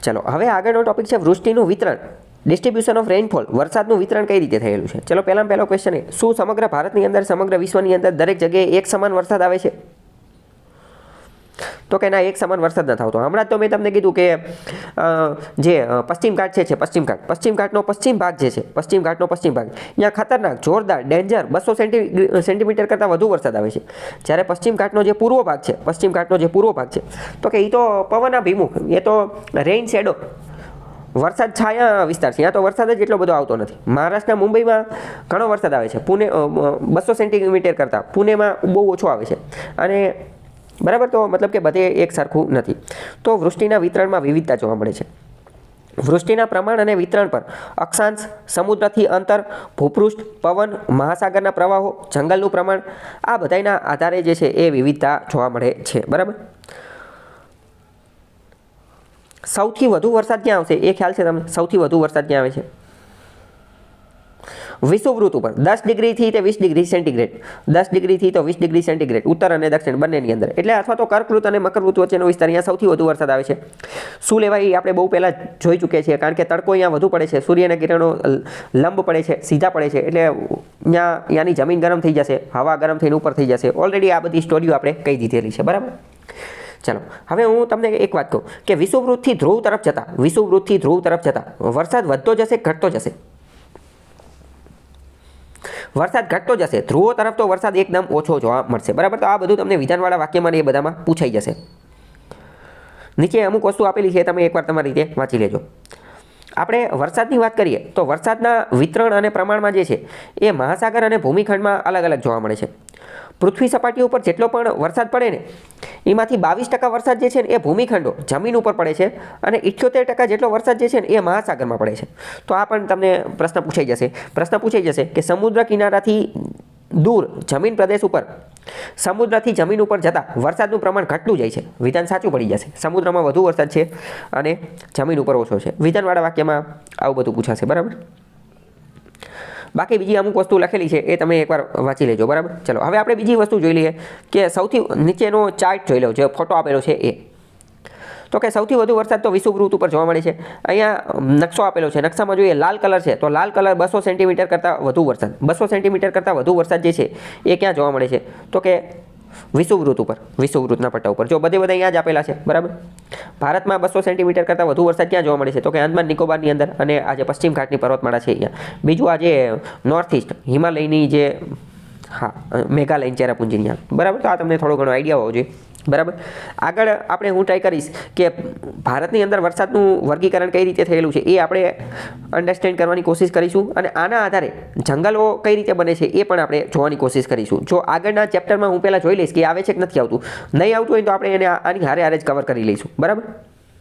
ચલો હવે આગળનો ટોપિક છે વૃષ્ટિનું વિતરણ, ડિસ્ટ્રીબ્યુશન ઓફ રેઇનફોલ, વરસાદનું વિતરણ કઈ રીતે થયેલું છે. ચલો પહેલામાં પહેલો ક્વેશ્ચન એ, શું સમગ્ર ભારતની અંદર સમગ્ર વિશ્વની અંદર દરેક જગ્યાએ એક સમાન વરસાદ આવે છે? તો કે ના, એક સમાન વરસાદ ન થતો. હમણાં જ તો મેં તમને કીધું કે જે પશ્ચિમ ઘાટ છે પશ્ચિમ ઘાટનો પશ્ચિમ ભાગ જે છે, પશ્ચિમ ઘાટનો પશ્ચિમ ભાગ, ત્યાં ખતરનાક જોરદાર ડેન્જર 200 સેન્ટીમીટર કરતાં વધુ વરસાદ આવે છે. જ્યારે પશ્ચિમ ઘાટનો જે પૂર્વ ભાગ છે, પશ્ચિમ ઘાટનો જે પૂર્વ ભાગ છે, તો કે એ તો પવનાભિમુખ, એ તો રેઇન શેડો, વરસાદ છાયા વિસ્તાર છે. ત્યાં તો વરસાદ જ એટલો બધો આવતો નથી. મહારાષ્ટ્રના મુંબઈમાં ઘણો વરસાદ આવે છે, પુણે 200 સેન્ટીમીટર કરતાં પુણેમાં બહુ ઓછો આવે છે. અને બરાબર, તો મતલબ કે બધે એક સરખું નથી. તો વૃષ્ટિના વિતરણમાં વિવિધતા જોવા મળે છે. વૃષ્ટિના પ્રમાણ અને વિતરણ પર અક્ષાંશ, સમુદ્રથી અંતર, ભૂપૃષ્ઠ, પવન, મહાસાગરના પ્રવાહો, જંગલનું પ્રમાણ, આ બધાના આધારે જે છે એ વિવિધતા જોવા મળે છે. બરાબર. સૌથી વધુ વરસાદ ક્યાં આવશે એ ખ્યાલ છે તમને? સૌથી વધુ વરસાદ ક્યાં આવે છે? વિષુવવૃત્ત ઉપર 10 ડિગ્રીથી તે 20 ડિગ્રી સેન્ટીગ્રેડ, 10 ડિગ્રીથી તો 20 ડિગ્રી સેન્ટીગ્રેડ, ઉત્તર અને દક્ષિણ બંનેની અંદર, એટલે અથવા તો કર્કવૃત્ત અને મકરવૃત્ત વચ્ચેનો વિસ્તાર, અહીંયા સૌથી વધુ વરસાદ આવે છે. શું લેવાય એ આપણે બહુ પહેલાં જોઈ ચૂક્યા છીએ, કારણ કે તડકો અહીંયા વધુ પડે છે, સૂર્યના કિરણો લંબ પડે છે, સીધા પડે છે, એટલે ત્યાંની જમીન ગરમ થઈ જશે, હવા ગરમ થઈને ઉપર થઈ જશે. ઓલરેડી આ બધી સ્ટોરીઓ આપણે કહી દીધેલી છે. બરાબર. ચલો હવે હું તમને એક વાત કહું કે વિષુવવૃત્તથી ધ્રુવ તરફ જતા વરસાદ વધતો જશે, ઘટતો જશે? વરસાદ ઘટતો જશે. ધ્રુવો તરફ તો વરસાદ એકદમ ઓછો જોવા મળશે. બરાબર. તો આ બધું તમને વિધાનવાળા વાક્યમાં એ બધામાં પૂછાઈ જશે. નીચે અમુક વસ્તુ આપેલી છે, તમે એકવાર તમારી રીતે વાંચી લેજો. આપણે વરસાદની વાત કરીએ તો વરસાદના વિતરણ અને પ્રમાણમાં જે છે એ મહાસાગર અને ભૂમિખંડમાં અલગ અલગ જોવા મળે છે. પૃથ્વી સપાટી ઉપર જેટલો પણ વરસાદ પડે ને, એમાંથી 22% વરસાદ જે છે ને એ ભૂમિખંડો જમીન ઉપર પડે છે, અને 78% જેટલો વરસાદ જે છે ને એ મહાસાગરમાં પડે છે. તો આ પણ તમને પ્રશ્ન પૂછાઈ જશે કે સમુદ્ર કિનારાથી દૂર જમીન પ્રદેશ ઉપર, સમુદ્રથી જમીન ઉપર જતા વરસાદનું પ્રમાણ ઘટતું જાય છે. વિધાન સાચું પડી જશે. સમુદ્રમાં વધુ વરસાદ છે અને જમીન ઉપર ઓછો છે. વિધાનવાળા વાક્યમાં આવું બધું પૂછાશે. બરાબર. બાકી બીજી અમુક વસ્તુ લખેલી છે એ તમે એકવાર વાંચી લેજો. બરાબર. ચલો હવે આપણે બીજી વસ્તુ જોઈ લઈએ કે સૌથી નીચેનો ચાર્ટ જોઈ લો, જે ફોટો આપેલો છે એ. તો કે સૌથી વધુ વરસાદ તો વિષુવવૃત્ત ઉપર જોવા મળે છે. અહીંયા નકશો આપેલો છે, નકશામાં જોઈએ લાલ કલર છે, તો લાલ કલર 200 સેન્ટીમીટર કરતાં વધુ વરસાદ, 200 સેન્ટીમીટર કરતાં વધુ વરસાદ જે છે એ ક્યાં જોવા મળે છે? તો કે વિષુવવૃત્ત ઉપર, વિષુવવૃત્તના પટ્ટા ઉપર. જો બધા અહીંયા જ આપેલા છે. બરાબર. ભારતમાં 200 સેન્ટીમીટર કરતાં વધુ વરસાદ ક્યાં જોવા મળે છે? તો કે અંદમાન નિકોબારની અંદર, અને આ જે પશ્ચિમ ઘાટની પર્વતમાળા છે અહીંયા. બીજું આ જે નોર્થ ઇસ્ટ હિમાલયની જે, મેઘાલય, ચેરાપુંજી. બરાબર. તો આ તમને થોડો ઘણો આઈડિયા હોવો જોઈએ. બરાબર. આગળ આપણે હું ટ્રાય કરીશ કે ભારતની અંદર વરસાદનું વર્ગીકરણ કઈ રીતે થયેલું છે એ આપણે અન્ડરસ્ટેન્ડ કરવાની કોશિશ કરીશું, અને આના આધારે જંગલો કઈ રીતે બને છે એ પણ આપણે જોવાની કોશિશ કરીશું. જો આગળના ચેપ્ટરમાં હું પહેલાં જોઈ લઈશ કે આવે છે કે નથી આવતું, નહીં આવતું હોય તો આપણે એને આની હારે જ કવર કરી લઈશું. બરાબર.